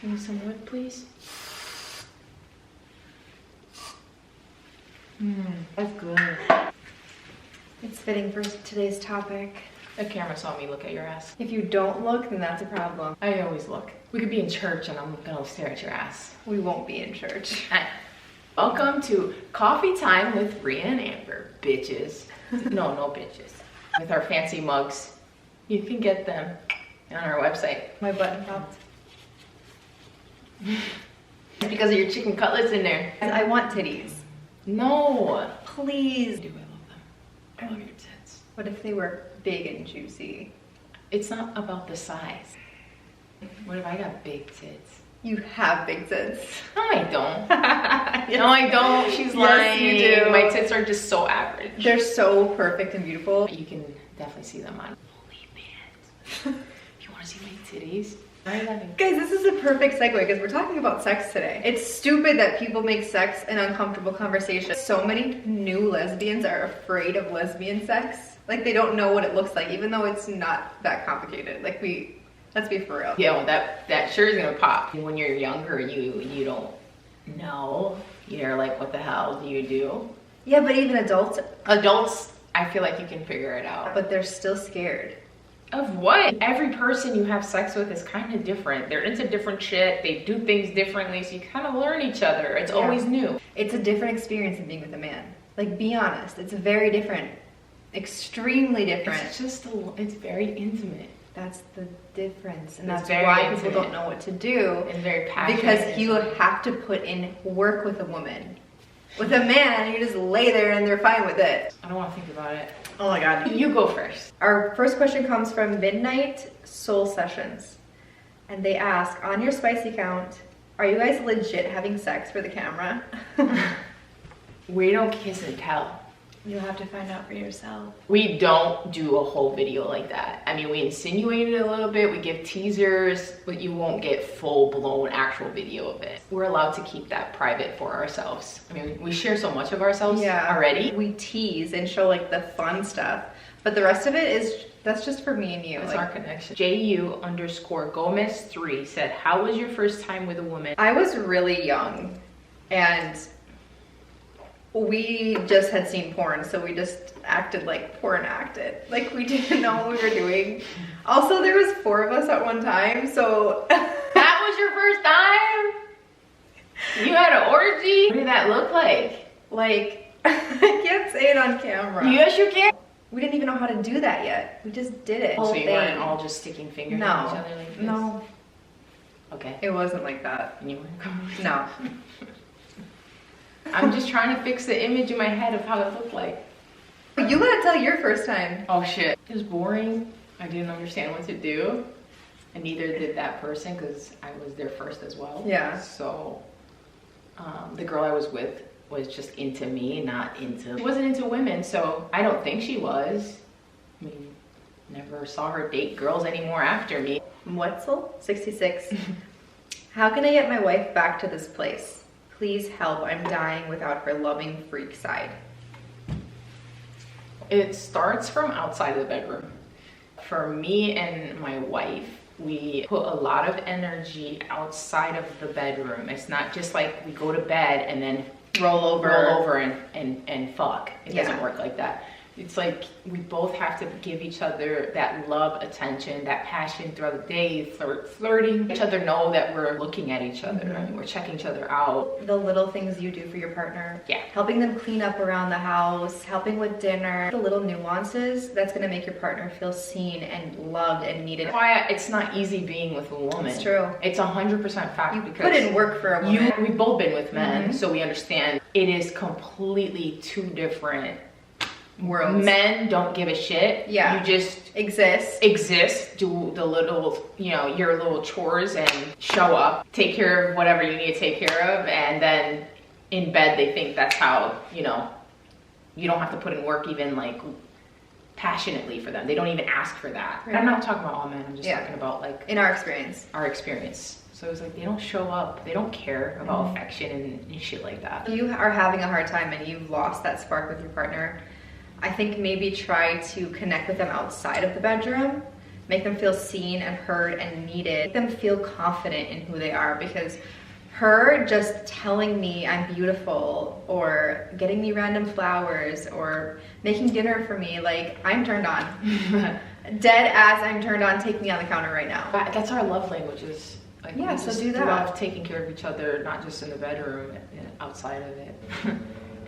Give me some wood, please. That's good. It's fitting for today's topic. The camera saw me look at your ass. If you don't look, then that's a problem. I always look. We could be in church and I'm gonna stare at your ass. We won't be in church. Welcome to Coffee Time with Rhea and Amber, bitches. No bitches. With our fancy mugs. You can get them on our website. My button popped. Because of your chicken cutlets in there. I want titties. No. Please. I do, I love them. I love your tits. What if they were big and juicy? It's not about the size. What if I got big tits? You have big tits. No, I don't. Yes. No, I don't. She's lying. Yes, you do. My tits are just so average. They're so perfect and beautiful. You can definitely see them on OnlyFans. If you want to see my titties. Guys, this is a perfect segue because we're talking about sex today. It's stupid that people make sex an uncomfortable conversation. So many new lesbians are afraid of lesbian sex. Like they don't know what it looks like, even though it's not that complicated. Like let's be for real. Yeah, well, that sure is gonna pop. When you're younger, you don't know. You're like, what the hell do you do? Yeah, but even adults, I feel like you can figure it out. but they're still scared. Of what? Every person you have sex with is kind of different. They're into different shit. They do things differently, so you kind of learn each other. It's always new. It's a different experience than being with a man. Like, be honest, it's very different. Extremely different. It's very intimate. That's the difference, and It's that's very why intimate. people don't know what to do. And very passionate. Because you have to put in work with a woman. With a man, you just lay there and they're fine with it. I don't want to think about it. Oh my god. You go first. Our first question comes from Midnight Soul Sessions. And they ask, on your spicy count, are you guys legit having sex for the camera? We don't kiss and tell. You'll have to find out for yourself. We don't do a whole video like that. I mean, we insinuate it a little bit, we give teasers, but you won't get full-blown actual video of it. We're allowed to keep that private for ourselves. I mean, we share so much of ourselves already. We tease and show like the fun stuff, but the rest of it that's just for me and you. It's our connection. JU_Gomez3 said, how was your first time with a woman? I was really young and we just had seen porn, so we just acted like porn acted. Like we didn't know what we were doing. Also, there was 4 of us at one time, so. That was your first time? You had an orgy? What did that look like? Like, I can't say it on camera. Yes, you can. We didn't even know how to do that yet. We just did it. So you weren't all just sticking fingers in each other like this? No. Okay. It wasn't like that. And you weren't No. I'm just trying to fix the image in my head of how it looked like. You gotta tell your first time. Oh shit. It was boring. I didn't understand what to do. And neither did that person because I was there first as well. Yeah. So the girl I was with was just into me, she wasn't into women, so I don't think she was. I mean, never saw her date girls anymore after me. Wetzel, 66. How can I get my wife back to this place? Please help, I'm dying without her loving freak side. It starts from outside the bedroom. For me and my wife, we put a lot of energy outside of the bedroom. It's not just like we go to bed and then roll over and fuck. It doesn't work like that. It's like we both have to give each other that love, attention, that passion throughout the day, flirting. Each other know that we're looking at each other and we're checking each other out. The little things you do for your partner. Yeah. Helping them clean up around the house, helping with dinner. The little nuances, that's gonna make your partner feel seen and loved and needed. That's why it's not easy being with a woman. It's true. It's 100% fact You because put in work for a woman. we've both been with men, so we understand it is completely 2 different worlds. Men don't give a shit. Yeah. You just exist, do the little, your little chores and show up, take care of whatever you need to take care of, and then in bed they think that's how, you don't have to put in work even like passionately for them. They don't even ask for that. Right. I'm not talking about all men, I'm just talking about like in our experience. So it's like they don't show up, they don't care about affection and shit like that. If you are having a hard time and you've lost that spark with your partner, I think maybe try to connect with them outside of the bedroom. make them feel seen and heard and needed, make them feel confident in who they are, because her just telling me I'm beautiful or getting me random flowers or making dinner for me, like, I'm turned on. Dead ass, I'm turned on. Take me on the counter right now. That's our love languages. Like, yeah, we so just do that. love taking care of each other, not just in the bedroom, outside of it.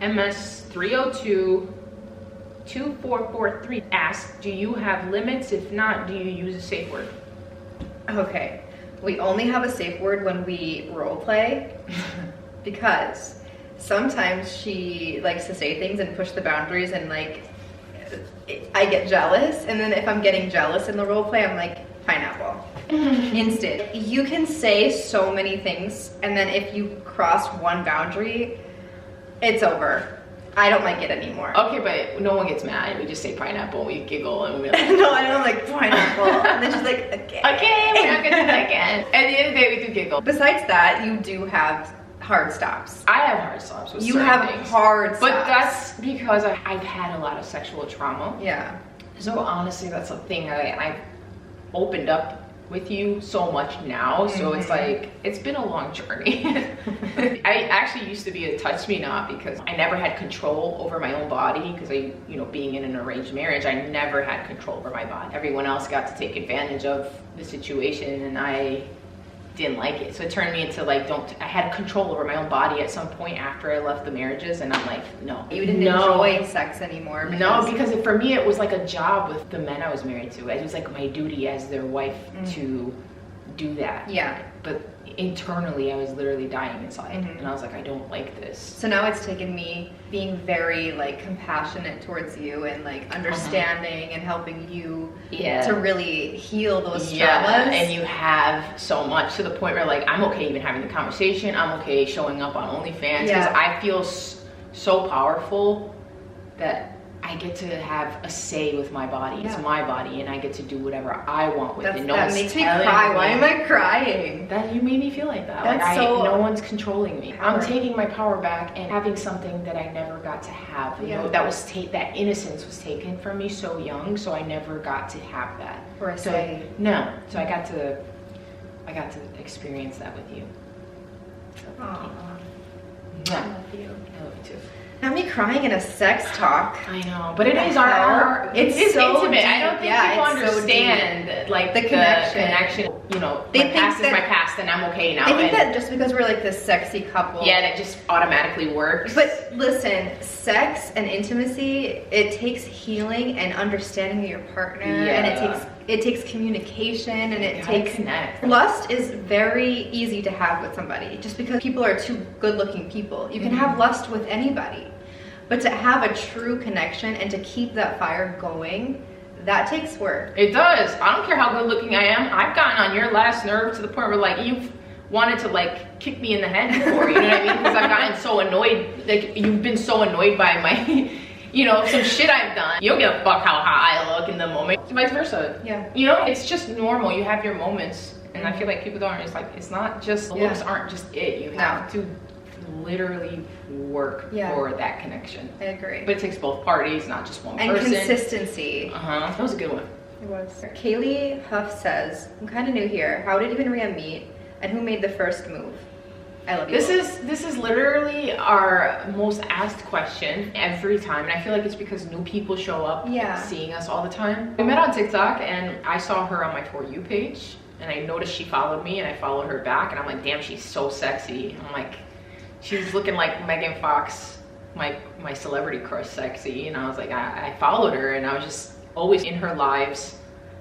MS 302-2443 asks, do you have limits? If not, do you use a safe word? Okay, we only have a safe word when we role play because sometimes she likes to say things and push the boundaries, and like I get jealous, and then if I'm getting jealous in the role play, I'm like, pineapple. Instant. You can say so many things, and then if you cross one boundary, it's over. I don't like it anymore. Okay, but no one gets mad. We just say pineapple, we giggle, and we're like, no, I don't like pineapple. And then she's like, okay. Okay, we're not gonna do that again. At the end of the day, we do giggle. Besides that, you do have hard stops. I have hard stops with you certain have things. hard stops. But that's because I've had a lot of sexual trauma. Yeah. So honestly, that's a thing I've opened up with you so much now. So it's like, it's been a long journey. I actually used to be a touch me not, because I never had control over my own body, because being in an arranged marriage, I never had control over my body. Everyone else got to take advantage of the situation, and I didn't like it. So it turned me into like, I had control over my own body at some point after I left the marriages, and I'm like, no. You didn't enjoy sex anymore? Because for me it was like a job with the men I was married to. It was like my duty as their wife to do that. Yeah. But internally I was literally dying inside, and I was like, I don't like this. So now it's taken me being very like compassionate towards you and like understanding and helping you to really heal those traumas. Yeah, and you have so much, to the point where like, I'm okay even having the conversation. I'm okay showing up on OnlyFans, because I feel so powerful that I get to have a say with my body. It's my body, and I get to do whatever I want with it. That makes me cry. Why am I crying? That you made me feel like that. That's no one's controlling me. I'm taking my power back and having something that I never got to have. You know, that innocence was taken from me so young, so I never got to have that. So I got to experience that with you. So, I love you. I love you too. Not me crying in a sex talk. I know, but it is our it's so intimate. Deep. I don't think people understand like the connection. You know, my past is my past, and I'm okay now. I think that just because we're like this sexy couple, that just automatically works. But listen, sex and intimacy, it takes healing and understanding of your partner, and it takes communication, and it takes connect. Lust is very easy to have with somebody, just because people are two good-looking people. You can have lust with anybody. But to have a true connection and to keep that fire going, that takes work. It does. I don't care how good looking I am. I've gotten on your last nerve to the point where like, you've wanted to like kick me in the head before, you know what I mean? Because I've gotten so annoyed, like you've been so annoyed by my, some shit I've done. You don't give a fuck how hot I look in the moment. Vice versa. Yeah. It's just normal. You have your moments. And I feel like people don't, it's not just, looks aren't just it. You have to literally work for that connection. I agree. But it takes both parties, not just one person. And consistency. That was a good one. It was. Kaylee Huff says, I'm kind of new here. How did Maria meet, and who made the first move? I love you. This is literally our most asked question every time, and I feel like it's because new people show up seeing us all the time. We met on TikTok, and I saw her on my For You page, and I noticed she followed me, and I followed her back, and I'm like, damn, she's so sexy. I'm like, she's looking like Megan Fox, my celebrity crush sexy, and I was like, I followed her, and I was just always in her lives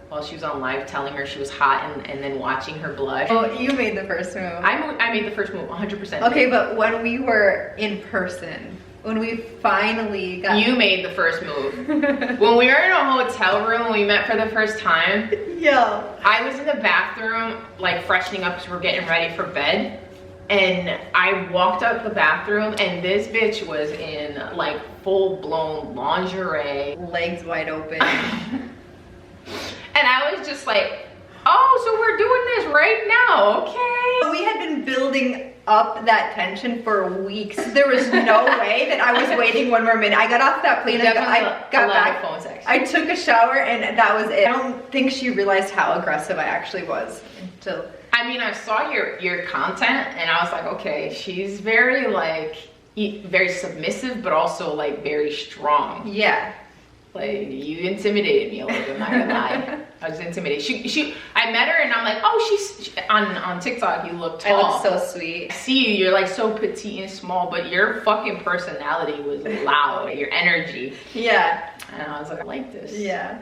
while she was on live telling her she was hot, and then watching her blush. Oh, you made the first move. I made the first move, 100%. Okay, but when we were in person, when we finally got... You made the first move. When we were in a hotel room, when we met for the first time, I was in the bathroom, like freshening up because we're getting ready for bed. And I walked out the bathroom, and this bitch was in like full-blown lingerie. Legs wide open. And I was just like, oh, so we're doing this right now, okay? We had been building up that tension for weeks. There was no way that I was waiting one more minute. I got off that plane and I got back. Phone sex. I took a shower and that was it. I don't think she realized how aggressive I actually was until. I mean, I saw your content and I was like, okay, she's very like, very submissive, but also like very strong. Yeah. Like, you intimidated me a little bit, I'm not gonna lie. I was intimidated. I met her and I'm like, oh, she's on TikTok, you look tall. I look so sweet. I see you, you're like so petite and small, but your fucking personality was loud, your energy. Yeah. And I was like, I like this. Yeah.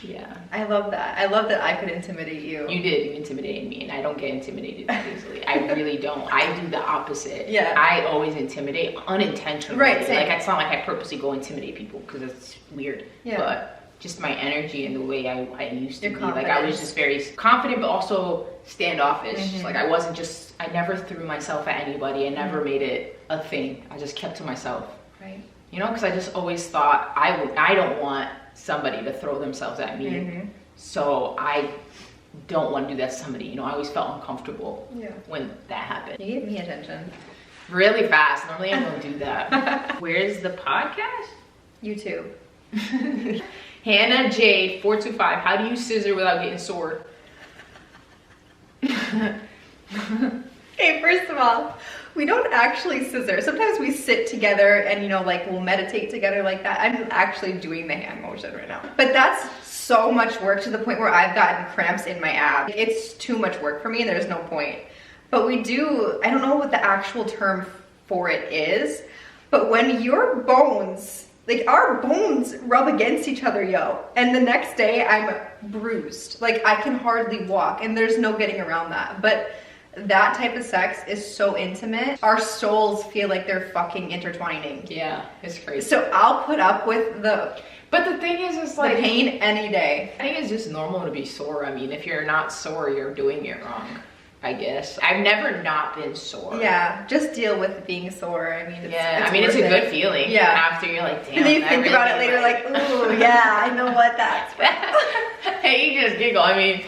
Yeah. I love that. I love that I could intimidate you. You did, you intimidated me, and I don't get intimidated that easily. I really don't. I do the opposite. Yeah. I always intimidate unintentionally. Right, same. Like, it's not like I purposely go intimidate people because it's weird. Yeah. But just my energy and the way I used to Your be. Like, I was just very confident, but also standoffish. Mm-hmm. Like, I never threw myself at anybody. I never made it a thing. I just kept to myself. Right. You know, because I just always thought I don't want somebody to throw themselves at me. Mm-hmm. So I don't want to do that to somebody. You know, I always felt uncomfortable when that happened. You gave me attention. Really fast. Normally I don't do that. Where's the podcast? YouTube. Hannah Jade 425. How do you scissor without getting sore? Okay, first of all, we don't actually scissor. Sometimes we sit together and, you know, like we'll meditate together like that. I'm actually doing the hand motion right now. But that's so much work to the point where I've gotten cramps in my ab. It's too much work for me and there's no point. But we do, I don't know what the actual term for it is, but when your bones, like our bones rub against each other, yo, and the next day I'm bruised. Like I can hardly walk and there's no getting around that. But that type of sex is so intimate. Our souls feel like they're fucking intertwining. Yeah, it's crazy. So I'll put up with the thing is, it's like the pain any day. I think it's just normal to be sore. I mean, if you're not sore, you're doing it wrong, I guess. I've never not been sore. Yeah, just deal with being sore. I mean, it's a good feeling. Yeah. After you're like, damn. And then you think about it later, like, ooh, yeah, I know what that's from. Hey, you just giggle. I mean,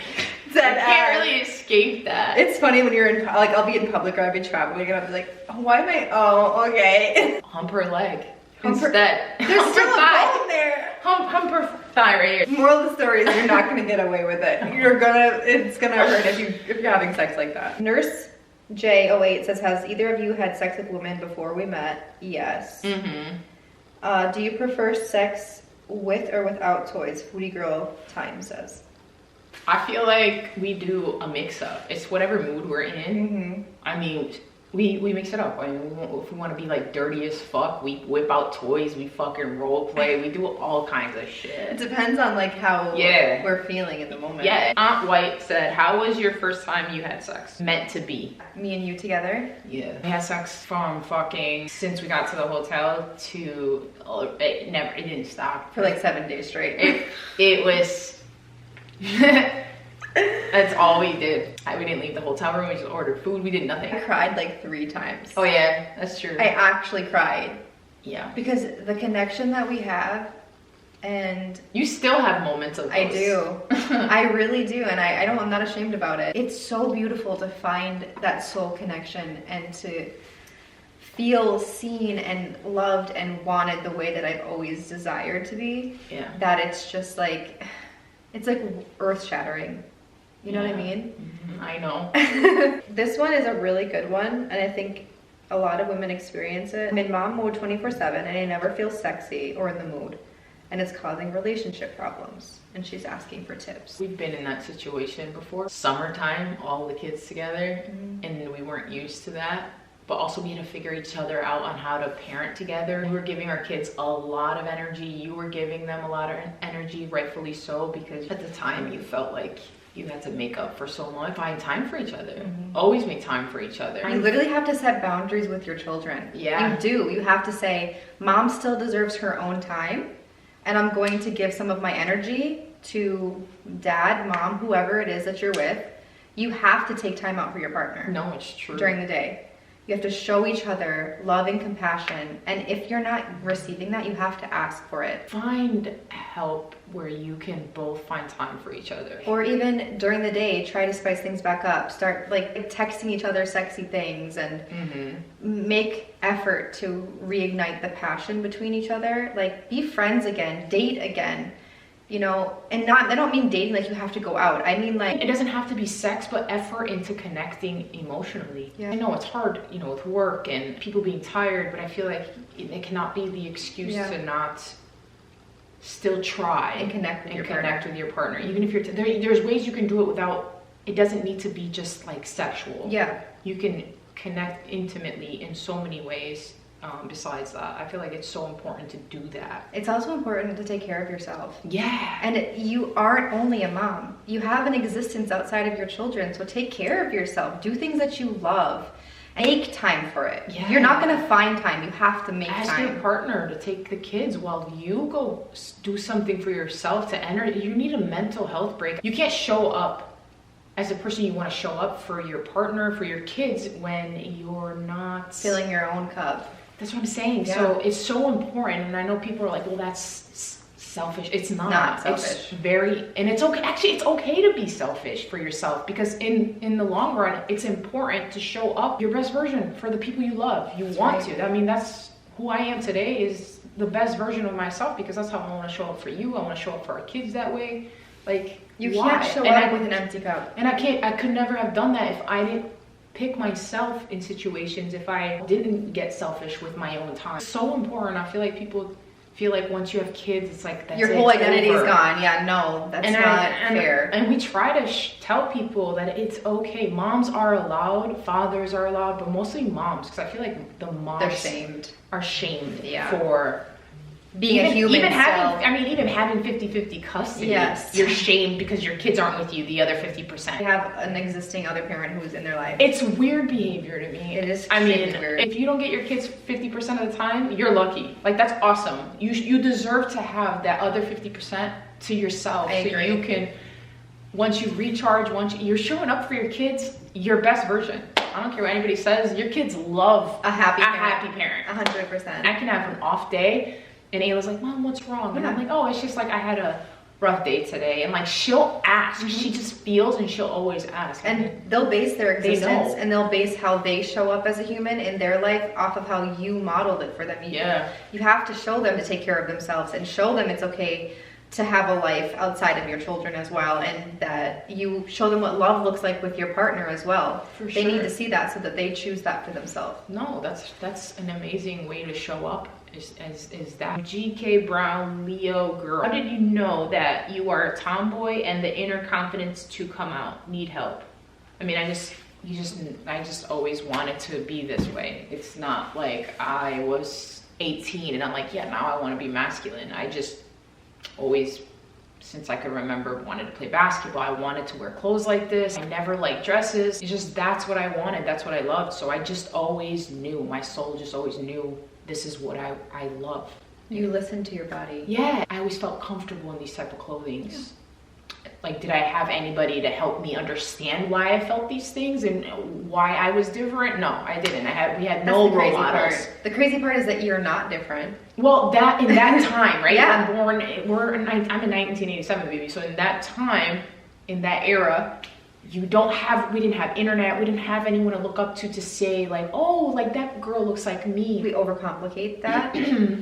I can't really escape that. It's funny when you're in, like, I'll be in public or I'll be traveling and I'll be like, oh, why am I, oh, okay. Hump her leg. Instead. There's hump still her a thigh. bone there. Hump her thigh right here. Moral of the story is you're not gonna get away with it. It's gonna hurt if you're having sex like that. Nurse J08 says, has either of you had sex with women before we met? Yes. Mm-hmm. Do you prefer sex with or without toys? Foodie Girl Time says. I feel like we do a mix-up. It's whatever mood we're in. Mm-hmm. I mean, we mix it up. I mean, if we want to be like dirty as fuck, we whip out toys, we fucking role play, we do all kinds of shit. It depends on like how we're feeling in the moment. Yeah. Aunt White said, how was your first time you had sex? Meant to be. Me and you together? Yeah. We had sex from fucking, since we got to the hotel to, it didn't stop. For like 7 days straight. It was... That's all we did. We didn't leave the hotel room. We just ordered food. We did nothing. I cried like 3 times. Oh yeah, that's true. I actually cried. Yeah. Because the connection that we have, and you still have moments of those. I do. I really do, and I'm not ashamed about it. It's so beautiful to find that soul connection and to feel seen and loved and wanted the way that I've always desired to be. Yeah. That it's just like, it's like earth shattering. You know what I mean? Mm-hmm. I know. This one is a really good one, and I think a lot of women experience it. I'm in mom mode 24/7, and I never feel sexy or in the mood, and it's causing relationship problems. And she's asking for tips. We've been in that situation before. Summertime, all the kids together, and we weren't used to that. But also we had to figure each other out on how to parent together. We were giving our kids a lot of energy. You were giving them a lot of energy, rightfully so, because at the time you felt like you had to make up for so much. Find time for each other. Always make time for each other. You literally have to set boundaries with your children. Yeah. You do. You have to say, mom still deserves her own time, and I'm going to give some of my energy to dad, mom, whoever it is that you're with. You have to take time out for your partner. No, it's true. During the day. You have to show each other love and compassion. And if you're not receiving that, you have to ask for it. Find help where you can both find time for each other. Or even during the day, try to spice things back up. Start like texting each other sexy things and make effort to reignite the passion between each other. Like, be friends again, date again. You know, and I don't mean dating like you have to go out. I mean, like, it doesn't have to be sex, but effort into connecting emotionally. Yeah. I know it's hard, you know, with work and people being tired, but I feel like it cannot be the excuse to not still try and connect with your partner. Even if there's ways you can do it without, it doesn't need to be just like sexual. Yeah. You can connect intimately in so many ways. Besides that, I feel like it's so important to do that. It's also important to take care of yourself. Yeah. And you aren't only a mom. You have an existence outside of your children. So take care of yourself. Do things that you love. Make time for it. Yeah. You're not going to find time. You have to make time. Ask your partner to take the kids while you go do something for yourself to enter. You need a mental health break. You can't show up as a person you want to show up for your partner, for your kids, when you're not filling your own cup. That's what I'm saying. Yeah. So it's so important. And I know people are like, well, that's selfish. It's not selfish. It's and it's okay. Actually, it's okay to be selfish for yourself, because in the long run, it's important to show up your best version for the people you love. You want to. I mean, that's who I am today, is the best version of myself, because that's how I want to show up for you. I want to show up for our kids that way. Like, you can't show up with an empty cup. And I could never have done that if I didn't pick myself in situations, if I didn't get selfish with my own time. It's so important. I feel like people feel like once you have kids, it's like that's your whole identity is gone. Yeah, no, that's not fair. And we try to tell people that it's okay. Moms are allowed, fathers are allowed, but mostly moms, because I feel like the moms are shamed for being a human. Even having 50-50 custody, you're shamed because your kids aren't with you the other 50%. They have an existing other parent who's in their life. It's weird behavior to me. It is. Weird. If you don't get your kids 50% of the time, you're lucky. Like, that's awesome. You deserve to have that other 50% to yourself. I agree. You can, once you recharge, you're showing up for your kids, your best version. I don't care what anybody says. Your kids love a happy parent. 100%. I can have an off day, and Ayla's like, Mom, what's wrong? And I'm like, oh, it's just like I had a rough day today. And like, she'll ask. She just feels, and she'll always ask. And they'll base their existence and they'll base how they show up as a human in their life off of how you modeled it for them. You have to show them to take care of themselves, and show them it's okay to have a life outside of your children as well, and that you show them what love looks like with your partner as well. They need to see that so that they choose that for themselves. No, that's an amazing way to show up. Is that GK Brown Leo girl? How did you know that you are a tomboy and the inner confidence to come out? Need help? I mean, I just always wanted to be this way. It's not like I was 18 and I'm like, yeah, now I want to be masculine. I just always, since I could remember, wanted to play basketball. I wanted to wear clothes like this. I never liked dresses. It's just, that's what I wanted. That's what I loved. So I just always knew, my soul just always knew, this is what I love. You listen to your body. Yeah. I always felt comfortable in these type of clothing. Yeah. Like, did I have anybody to help me understand why I felt these things and why I was different? No, I didn't. We had no role models. The crazy part is that you're not different. Well, in that time, right? Yeah. I'm a 1987 baby. So in that time, in that era, we didn't have internet. We didn't have anyone to look up to say like, oh, like that girl looks like me. We overcomplicate that.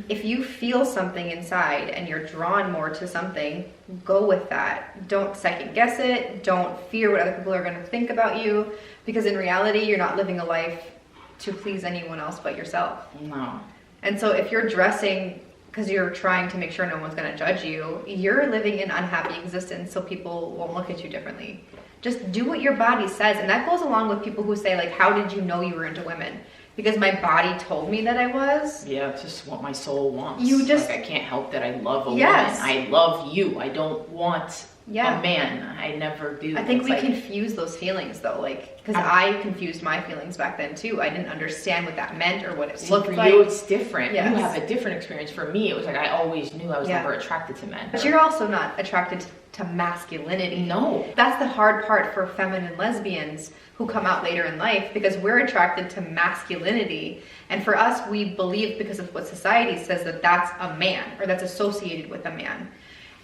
If you feel something inside and you're drawn more to something, go with that. Don't second guess it. Don't fear what other people are going to think about you, because in reality, you're not living a life to please anyone else but yourself. No. And so if you're dressing because you're trying to make sure no one's going to judge you, you're living an unhappy existence, so people won't look at you differently. Just do what your body says. And that goes along with people who say, like, how did you know you were into women? Because my body told me that I was. Yeah, it's just what my soul wants. You just, like, I can't help that I love a woman. I love you. I don't want Yeah. a man. I never do. I think It's we like, confuse those feelings though, like, because I confused my feelings back then too. I didn't understand what that meant or what it looked for like. you, it's different. Yes. You have a different experience. For me, it was like I always knew I was Yeah. never attracted to men. But you're also not attracted to masculinity. No. That's the hard part for feminine lesbians who come out later in life, because we're attracted to masculinity. And for us, we believe, because of what society says, that that's a man, or that's associated with a man.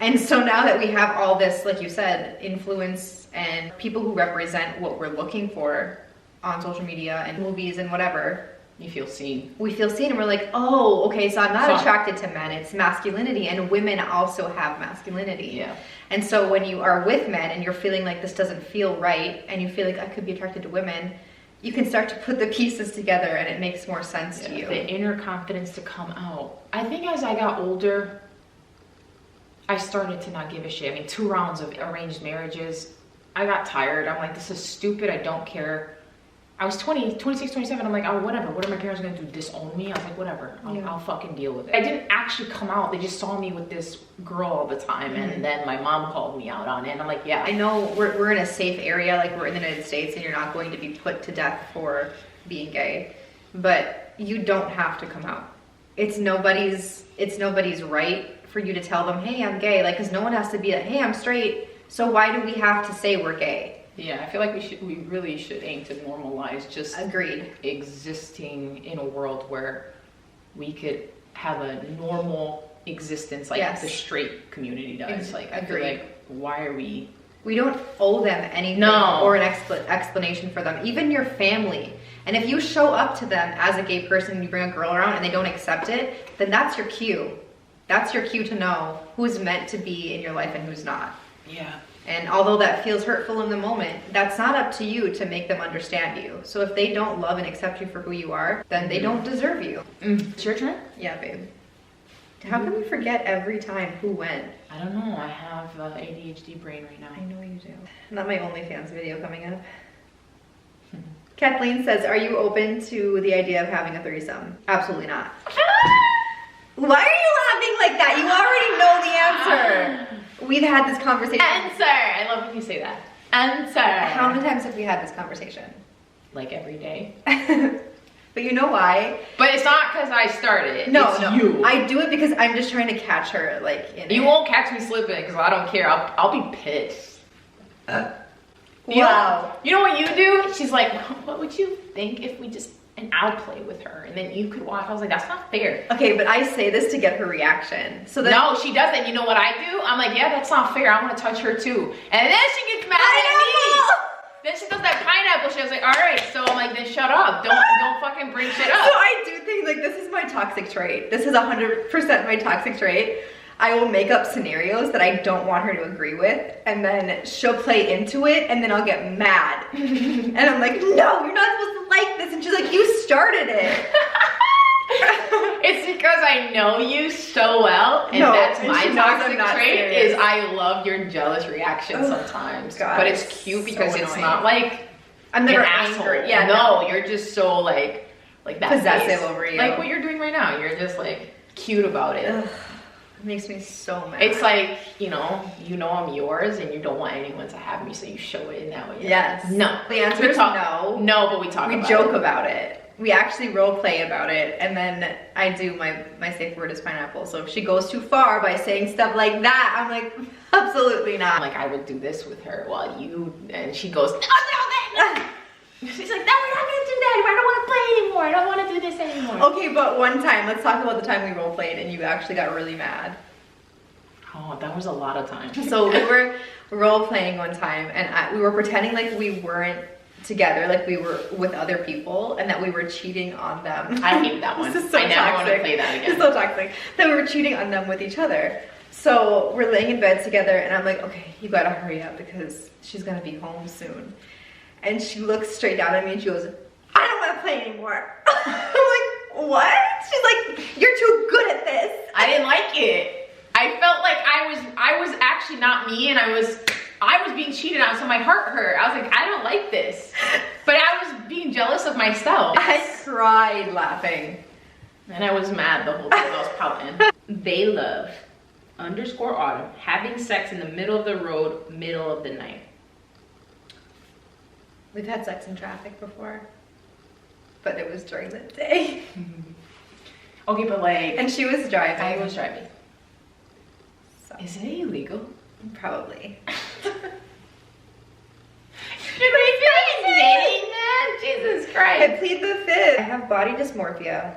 And so now that we have all this, like you said, influence and people who represent what we're looking for on social media and movies and whatever, You feel seen. we feel seen and we're like, oh, okay, so I'm not So- attracted to men, it's masculinity, and women also have masculinity. Yeah. And so when you are with men and you're feeling like this doesn't feel right, and you feel like I could be attracted to women, you can start to put the pieces together and it makes more sense to you. The inner confidence to come out. I think as I got older, I started to not give a shit. I mean, 2 rounds of arranged marriages, I got tired. I'm like, this is stupid. I don't care. I was 26, 27. I'm like, oh, whatever. What are my parents going to do? Disown me? I was like, whatever. I'll fucking deal with it. I didn't actually come out. They just saw me with this girl all the time. And then my mom called me out on it. And I'm like, yeah. I know we're in a safe area, like we're in the United States, and you're not going to be put to death for being gay. But you don't have to come out. It's nobody's right for you to tell them, hey, I'm gay. Like, because no one has to be like, hey, I'm straight. So why do we have to say we're gay? Yeah, I feel like we really should aim to normalize just Agreed. existing in a world where we could have a normal existence like Yes. the straight community does. Like, I feel Agreed. like, why are we? We don't owe them anything No. or an explanation for them, even your family. And if you show up to them as a gay person and you bring a girl around and they don't accept it, then that's your cue. That's your cue to know who's meant to be in your life and who's not. Yeah. And although that feels hurtful in the moment, that's not up to you to make them understand you. So if they don't love and accept you for who you are, then they don't deserve you. It's your turn? Yeah, babe. How can we forget every time who went? I don't know. I have ADHD brain right now. I know you do. Not my OnlyFans video coming up. Kathleen says, are you open to the idea of having a threesome? Absolutely not. Why are you laughing like that? You already know the answer. We've had this conversation. Answer! I love when you say that. Answer! How many times have we had this conversation? Like every day. But you know why? But it's not because I started it. No, it's no. you. I do it because I'm just trying to catch her, like, in You it. won't catch me slipping because I don't care. I'll be pissed. Wow. You know what you do? She's like, what would you think if we just, and I'll play with her and then you could watch. I was like, that's not fair. Okay, but I say this to get her reaction. So that No, she doesn't. You know what I do? I'm like, yeah, that's not fair. I want to touch her too. And then she gets mad at me. Then she does that pineapple shit. I was like, all right. So I'm like, then shut up. Don't fucking bring shit So up. I do think, like, this is my toxic trait. This is 100% my toxic trait. I will make up scenarios that I don't want her to agree with, and then she'll play into it, and then I'll get mad. And I'm like, no, you're not supposed to like this. And she's like, you started it. It's because I know you so well, and No, that's and my she knows I'm toxic not trait serious. is I love your jealous reaction Ugh, sometimes. God, but it's it's cute so because it's annoying. not like I'm never an asshole. angry. Yeah, no, you're just so like that Possessive face. over you. Like what you're doing right now. You're just like cute about it. Ugh, it makes me so mad. It's like, you know I'm yours and you don't want anyone to have me, so you show it in that way. Yes. No. The answer We is talk- no. No, but we talk We about joke it. about it. We actually role play about it, and then I do my safe word is pineapple. So if she goes too far by saying stuff like that, I'm like, absolutely not. Like I would do this with her while you, and she goes, no. She's like, no, we're not gonna do that. I don't want to play anymore. I don't want to do this anymore. Okay, but one time, let's talk about the time we role played and you actually got really mad. Oh, that was a lot of time. So we were role playing one time, and we were pretending like we weren't together, like we were with other people, and that we were cheating on them. I hate that one. This is so I never want to toxic. play that again. It's so toxic. That we were cheating on them with each other. So we're laying in bed together, and I'm like, okay, you gotta hurry up because she's gonna be home soon. And she looks straight down at me and she goes, I don't want to play anymore. I'm like, what? She's like, you're too good at this. I didn't like it. I felt like I was actually not me, and I was being cheated on, so my heart hurt. I was like, I don't like this. But I was being jealous of myself. I cried laughing. And I was mad the whole time I was pouting. They love underscore autumn, having sex in the middle of the road, middle of the night. We've had sex in traffic before, but it was during the day. Okay, but like... And she was driving. I was driving. So. Is it illegal? Probably. You're admitting that? Jesus I Christ. plead the fifth. I have body dysmorphia,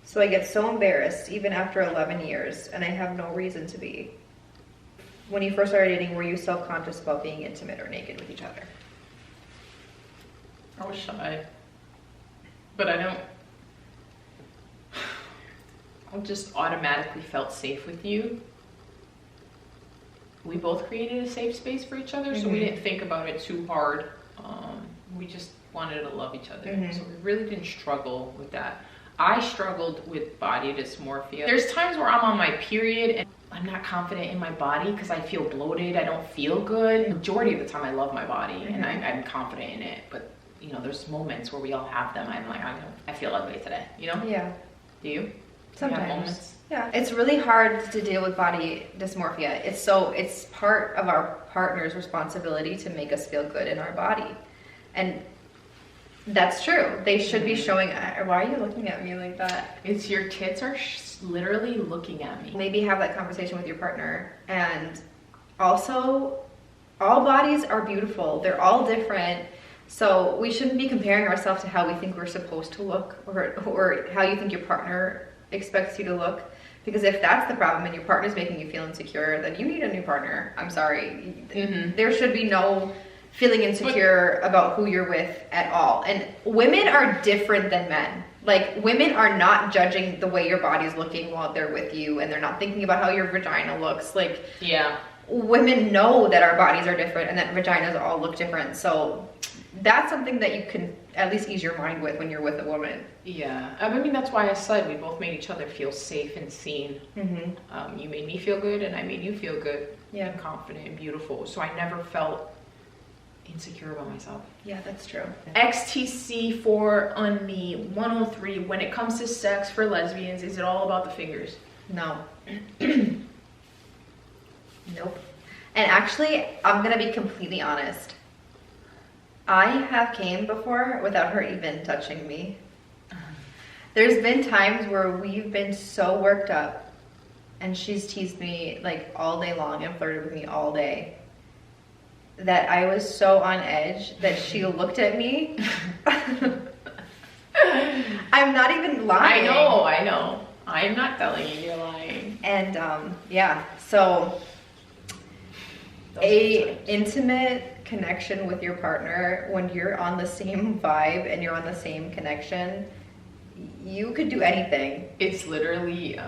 so I get so embarrassed even after 11 years, and I have no reason to be. When you first started dating, were you self-conscious about being intimate or naked with each other? I was shy. But I just automatically felt safe with you. We both created a safe space for each other, so we didn't think about it too hard. We just wanted to love each other. So we really didn't struggle with that. I struggled with body dysmorphia. There's times where I'm on my period and I'm not confident in my body because I feel bloated, I don't feel good. Majority of the time I love my body and I'm confident in it, but you know, there's moments where we all have them. I'm like, I feel ugly today, you know? Yeah. Do you? Sometimes. You have moments? Yeah. It's really hard to deal with body dysmorphia. It's part of our partner's responsibility to make us feel good in our body. And that's true. They should be showing. Why are you looking at me like that? It's your tits are literally looking at me. Maybe have that conversation with your partner. And also, all bodies are beautiful. They're all different. So we shouldn't be comparing ourselves to how we think we're supposed to look or how you think your partner expects you to look. Because if that's the problem and your partner's making you feel insecure, then you need a new partner. I'm sorry. There should be no feeling insecure about who you're with at all. And women are different than men. Like, women are not judging the way your body's looking while they're with you, and they're not thinking about how your vagina looks. Like, yeah, women know that our bodies are different and that vaginas all look different. So that's something that you can at least ease your mind with when you're with a woman. Yeah, I mean, that's why I said we both made each other feel safe and seen. You made me feel good and I made you feel good. Yeah. And confident and beautiful. So I never felt insecure about myself. Yeah, that's true. XTC for Unme 103. When it comes to sex for lesbians, is it all about the fingers? No. Nope. And actually, I'm gonna be completely honest. I have came before without her even touching me. There's been times where we've been so worked up and she's teased me like all day long and flirted with me all day that I was so on edge that she looked at me. I'm not even lying. I know. I'm not telling you you're lying. And yeah, so intimate connection with your partner, when you're on the same vibe and you're on the same connection, you could do anything. It's literally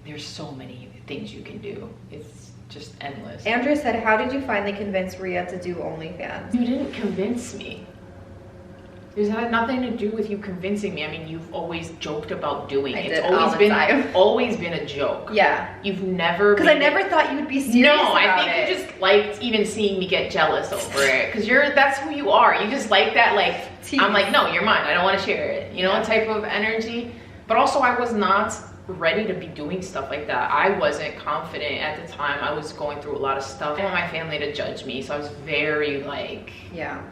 there's so many things you can do. It's just endless. Andrea said, how did you finally convince Rhea to do OnlyFans? You didn't convince me. It had nothing to do with you convincing me. I mean, you've always joked about doing it. It's always been a joke. Yeah. You've never... Because I never thought you would be serious about it. No, I think you just liked even seeing me get jealous over it. Because that's who you are. You just like that, like, I'm like, no, you're mine. I don't want to share it. You know, type of energy. But also, I was not ready to be doing stuff like that. I wasn't confident at the time. I was going through a lot of stuff. I didn't want my family to judge me. So I was very, like... Yeah.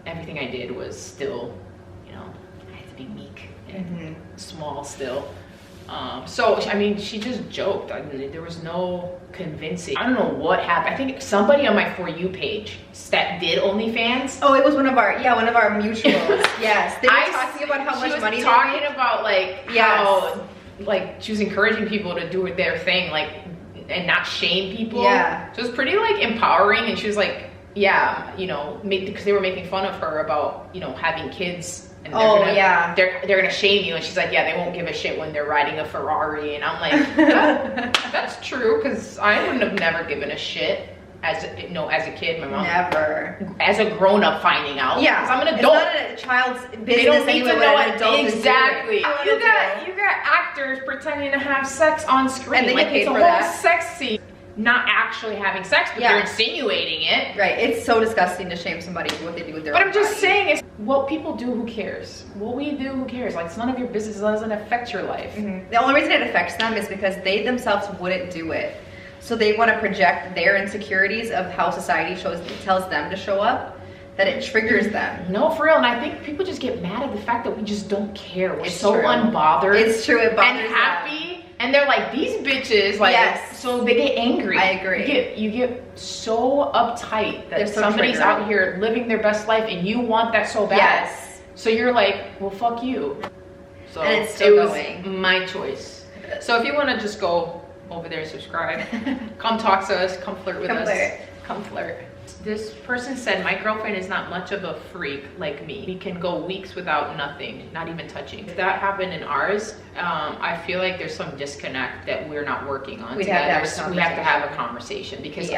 Everything I did was still, you know, I had to be meek and small still. So, I mean, she just joked. I mean, there was no convincing. I don't know what happened. I think somebody on my For You page that did OnlyFans. Oh, it was one of our mutuals. Yes. They were talking about how much money they made. She was talking about, like, how, like, she was encouraging people to do their thing, like, and not shame people. Yeah. So it was pretty, like, empowering, and she was like, yeah, you know, because they were making fun of her about, you know, having kids, and they're gonna shame you, and she's like, yeah, they won't give a shit when they're riding a Ferrari, and I'm like, that's true, because I wouldn't have never given a shit as a kid. My mom never, as a grown up, finding out. Yeah, because I'm an adult. It's not a child's business. They don't need to know it. Exactly. You got actors pretending to have sex on screen, and they like get paid it's for a that. whole sex scene. not actually having sex, but they're insinuating it. Right. It's so disgusting to shame somebody for what they do with their But own I'm just body. saying, it's what people do, who cares? What we do, who cares? Like, it's none of your business. It doesn't affect your life. The only reason it affects them is because they themselves wouldn't do it. So they want to project their insecurities of how society tells them to show up, that it triggers them. No, for real. And I think people just get mad at the fact that we just don't care. We're It's so true. unbothered. It's true. It bothers and happy. And they're like, these bitches, like, Yes. so they get angry. I agree. You get so uptight that They're so somebody's triggered. out here living their best life and you want that so bad. Yes. So you're like, well, fuck you. So And it's still it was going. my choice. So if you want to just go over there and subscribe, come talk to us, come flirt with us. Come flirt. This person said, my girlfriend is not much of a freak like me. We can go weeks without nothing, not even touching. If that happened in ours, I feel like there's some disconnect that we're not working on We together. have to have a We have to have a conversation because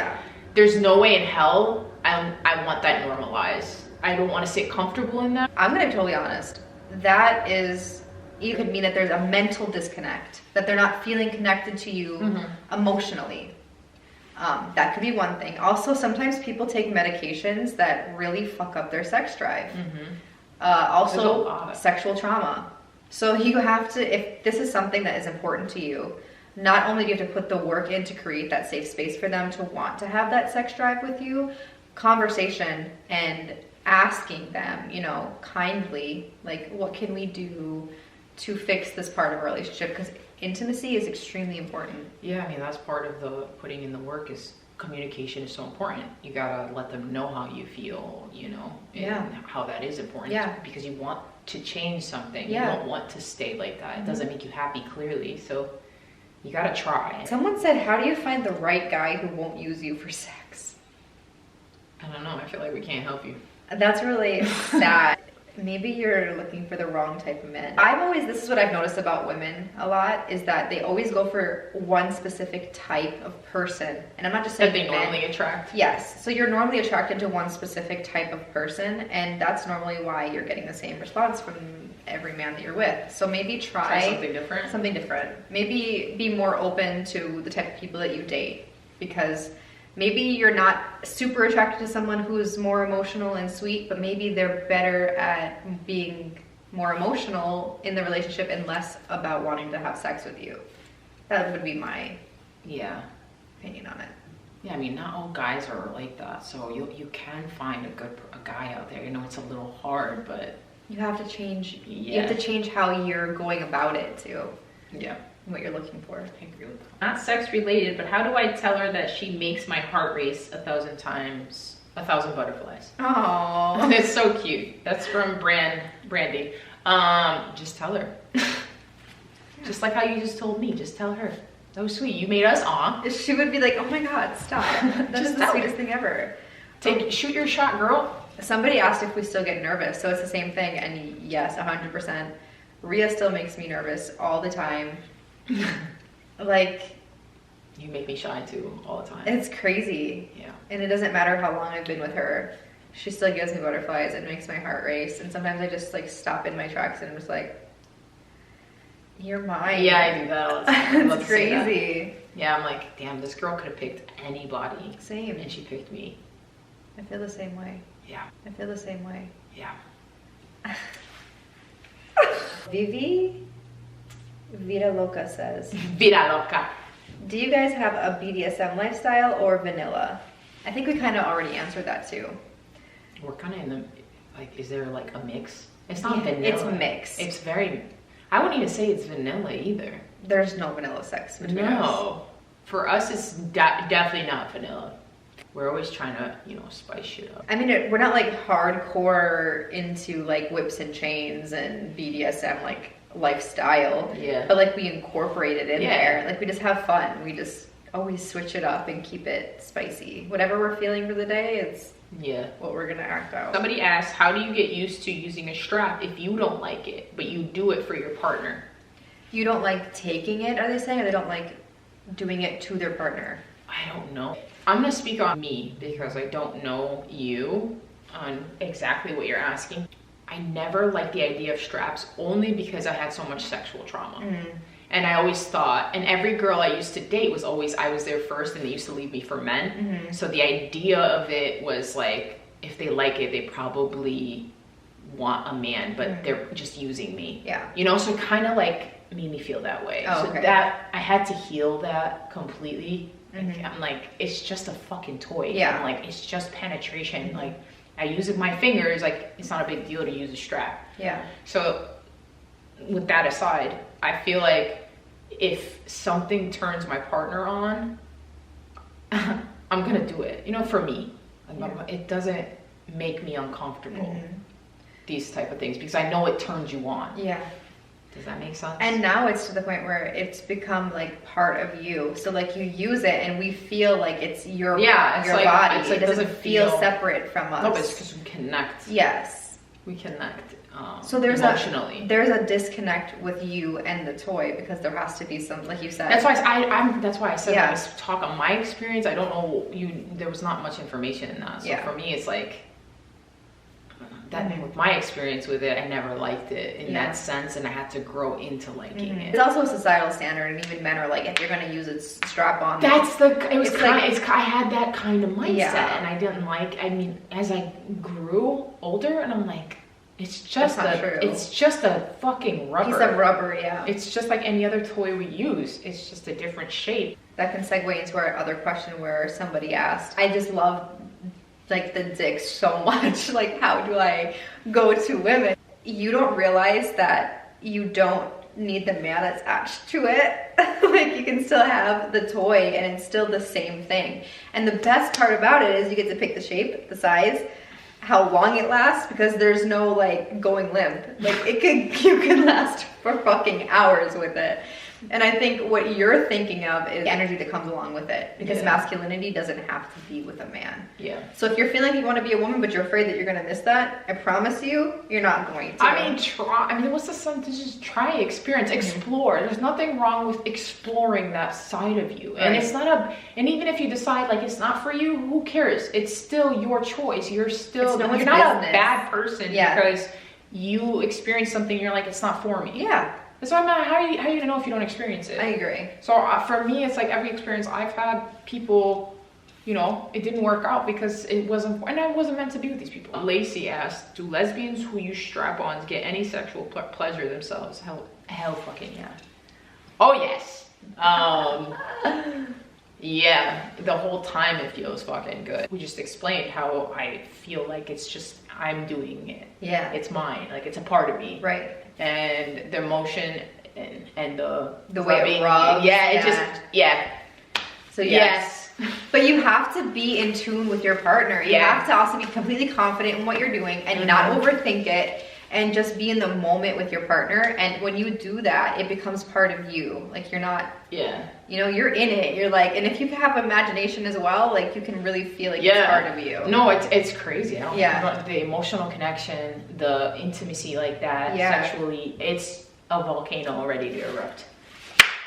there's no way in hell I want that normalized. I don't want to sit comfortable in that. I'm gonna be totally honest. That is, it could mean that there's a mental disconnect, that they're not feeling connected to you emotionally. That could be one thing. Also, sometimes people take medications that really fuck up their sex drive. Also, sexual trauma. So you have to, if this is something that is important to you, not only do you have to put the work in to create that safe space for them to want to have that sex drive with you, conversation and asking them, you know, kindly, like, what can we do to fix this part of our relationship? Because intimacy is extremely important. Yeah, I mean, that's part of the putting in the work is communication is so important. You gotta let them know how you feel, you know, and how that is important because you want to change something. You don't want to stay like that. It doesn't make you happy, clearly. So you gotta try. Someone said, how do you find the right guy who won't use you for sex? I don't know. I feel like we can't help you. That's really sad. Maybe you're looking for the wrong type of man. This is what I've noticed about women a lot, is that they always go for one specific type of person. And I'm not just saying that they normally attract. Yes. So you're normally attracted to one specific type of person, and that's normally why you're getting the same response from every man that you're with. So maybe try something different. Something different. Maybe be more open to the type of people that you date, because maybe you're not super attracted to someone who's more emotional and sweet, but maybe they're better at being more emotional in the relationship and less about wanting to have sex with you. That would be my opinion on it. Yeah, I mean, not all guys are like that, so you can find a guy out there. You know, it's a little hard, but you have to change. You have to change how you're going about it too. Yeah. What you're looking for. I agree with that. Not sex related, but how do I tell her that she makes my heart race 1,000 times, 1,000 butterflies? Oh, And it's so cute. That's from Brandy. Just tell her. Just like how you just told me. Just tell her. That was sweet. You made us awe. she would be like, oh my god, stop. That is the sweetest thing ever. Shoot your shot, girl. Somebody asked if we still get nervous, so it's the same thing, and yes, 100%. Rhea still makes me nervous all the time. Like, you make me shy too all the time. It's crazy. Yeah. And it doesn't matter how long I've been with her. She still gives me butterflies. It makes my heart race. And sometimes I just like stop in my tracks and I'm just like, you're mine. Yeah, I do that all the time. It's crazy. Yeah, I'm like, damn, this girl could have picked anybody. Same. And she picked me. I feel the same way. Yeah. I feel the same way. Yeah. Vivi Vida Loca says, Vida loca. do you guys have a BDSM lifestyle or vanilla? I think we kind of already answered that too. We're kind of in the, like, is there like a mix? It's not vanilla. It's mixed. It's very, I wouldn't even say it's vanilla either. There's no vanilla sex between us. No. For us, it's definitely not vanilla. We're always trying to, you know, spice shit up. I mean, we're not like hardcore into like whips and chains and BDSM like lifestyle. Yeah. But like we incorporate it in there. Like we just have fun. We just always switch it up and keep it spicy. Whatever we're feeling for the day, it's what we're gonna act out. Somebody asked, how do you get used to using a strap if you don't like it, but you do it for your partner? You don't like taking it, are they saying? Or they don't like doing it to their partner? I don't know. I'm gonna speak on me because I don't know you on exactly what you're asking. I never liked the idea of straps only because I had so much sexual trauma. And I always thought, and every girl I used to date was always, I was there first and they used to leave me for men. So the idea of it was like, if they like it, they probably want a man, but they're just using me. Yeah. You know, so it kind of like made me feel that way. Oh, so okay. that, I had to heal that completely. I'm like, it's just a fucking toy. Yeah. I'm like, it's just penetration. Like, I use it with my fingers, like, it's not a big deal to use a strap. Yeah. So with that aside, I feel like if something turns my partner on, I'm gonna do it. You know, for me, like, it doesn't make me uncomfortable. These type of things, because I know it turns you on. Yeah. Does that make sense? And now it's to the point where it's become like part of you. So like you use it and we feel like it's your body. It's like, it doesn't feel separate from us. No, but it's because we connect. Yes. We connect so there's emotionally. There's a disconnect with you and the toy, because there has to be some, like you said. That's why that's why I said I was talk on my experience. I don't know, there was not much information in that. So for me it's like that with my experience with it, I never liked it in that sense, and I had to grow into liking it. It's also a societal standard, and even men are like, if you're going to use it, strap on. I had that kind of mindset, and I didn't like. I mean, as I grew older, and I'm like, it's just a fucking rubber. Piece of rubber, It's just like any other toy we use. It's just a different shape. That can segue into our other question where somebody asked, I just love like the dick so much. Like, how do I go to women? You don't realize that you don't need the man attached to it. Like, you can still have the toy and it's still the same thing. And the best part about it is you get to pick the shape, the size, how long it lasts, because there's no like going limp. Like, you could last for fucking hours with it. And I think what you're thinking of is energy that comes along with it, because masculinity doesn't have to be with a man. Yeah. So if you're feeling like you want to be a woman, but you're afraid that you're going to miss that, I promise you, you're not going to. I mean, what's the sense to just try, experience, explore? There's nothing wrong with exploring that side of you. And it's not and even if you decide like it's not for you, who cares? It's still your choice. You're still, you're not a bad person because you experience something, you're like, it's not for me. Yeah. So I'm not, how are you gonna know if you don't experience it? I agree. So for me, it's like every experience I've had, people, you know, it didn't work out because it wasn't, and I wasn't meant to be with these people. Lacey asked, do lesbians who use strap-ons get any sexual pleasure themselves? Hell fucking yeah. Oh yes. Yeah, the whole time it feels fucking good. We just explained how I feel like it's just, I'm doing it. Yeah. It's mine, like it's a part of me. Right. And the emotion and the way it rubs. Yeah, So yes. But you have to be in tune with your partner. You have to also be completely confident in what you're doing and not overthink it, and just be in the moment with your partner. And when you do that, it becomes part of you. Like, you're not, you know, you're in it. You're like, and if you have imagination as well, like, you can really feel like it's part of you. No, it's crazy. The emotional connection, the intimacy like that, sexually, it's a volcano ready to erupt.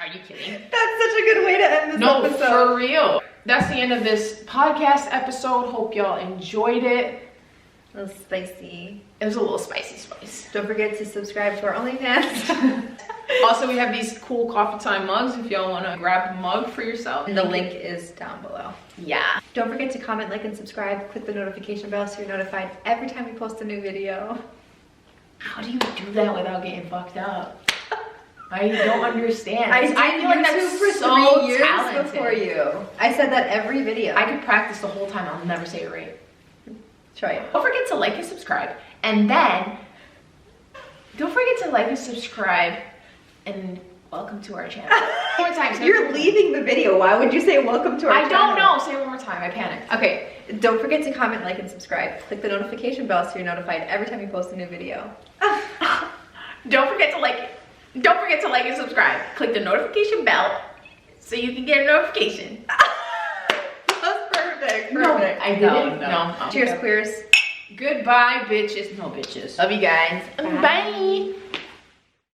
Are you kidding? That's such a good way to end this episode. No, for real. That's the end of this podcast episode. Hope y'all enjoyed it. A little spicy. It was a little spice. Don't forget to subscribe to our OnlyFans. Also, we have these cool coffee time mugs if y'all want to grab a mug for yourself. And the link is down below. Yeah. Don't forget to comment, like, and subscribe. Click the notification bell so you're notified every time we post a new video. How do you do that without getting fucked up? I don't understand. I feel like that was for so 3 years talented. Before you. I said that every video. I could practice the whole time. I'll never say it right. Try it. Don't forget to like and subscribe. And then, don't forget to like and subscribe. And welcome to our channel. One more time. You're leaving the video. Why would you say welcome to our channel? I don't know. Say it one more time. I panicked. Okay. Don't forget to comment, like, and subscribe. Click the notification bell so you're notified every time we post a new video. Don't forget to like and subscribe. Click the notification bell so you can get a notification. That's perfect. No, I didn't. No. Cheers, queers. Goodbye, bitches. No, bitches. Love you guys. Bye.